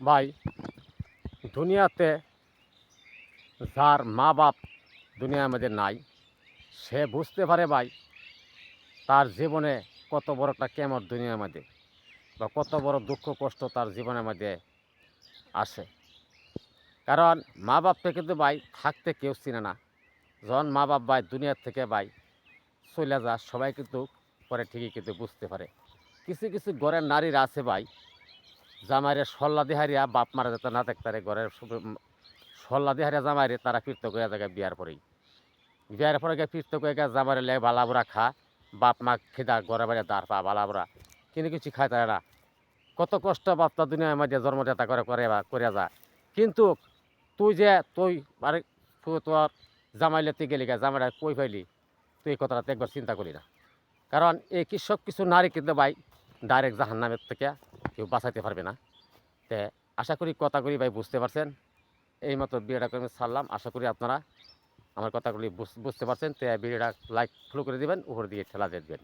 ভাই, দুনিয়াতে যার মা বাপ দুনিয়ার মধ্যে নাই, সে বুঝতে পারে ভাই তার জীবনে কত বড় একটা কেমন দুনিয়ার মধ্যে, বা কত বড় দুঃখ কষ্ট তার জীবনের মধ্যে আসে। কারণ মা বাপকে কিন্তু ভাই থাকতে কেউ চিনে না। যখন মা বাপ ভাই দুনিয়ার থেকে ভাই চলে যা, সবাই কিন্তু পরে ঠিকই কিন্তু বুঝতে পারে। কিছু কিছু ঘরের নারীরা আছে ভাই, জামাইরে সল্লা দিহারিয়া বাপ মারা যেতে না থাকতে পারে, ঘরের সল্লা দিহারিয়া জামাইরে তারা ফিরতে হয়ে যায় বিয়ার পরেই। বিয়ার পরে গিয়ে ফিরতে হয়ে গিয়ে জামাইরে লেগে বালাবুড়া খা, বাপ মা খেদা ঘরে বাইরে দাঁড় পা বালাবুড়া, কিন্তু কিছু খায় তারা না। কত কষ্ট বাপটা দুনিয়ার মধ্যে জন্মদাতা করে করে বা করে যা। কিন্তু তুই যে তুই আরে তোর জামাইলে তুই গেলি গা, জামাইটা কই পাইলি, তুই এই কথাটা তো একবার চিন্তা করি না। কারণ এই কি সব কিছু নারী কিন্তু ভাই ডাইরেক্ট জাহান্নামের থেকে কেউ বাঁচাইতে পারবে না। তে আশা করি কথাগুলি ভাই বুঝতে পারছেন। এই মতো ভিডিওটা করে আমি ছাড়লাম। আশা করি আপনারা আমার কথাগুলি বুঝতে পারছেন। তো ভিডিওটা লাইক ফলো করে দিবেন, উপর দিকে ঠেলা দিয়ে দেবেন।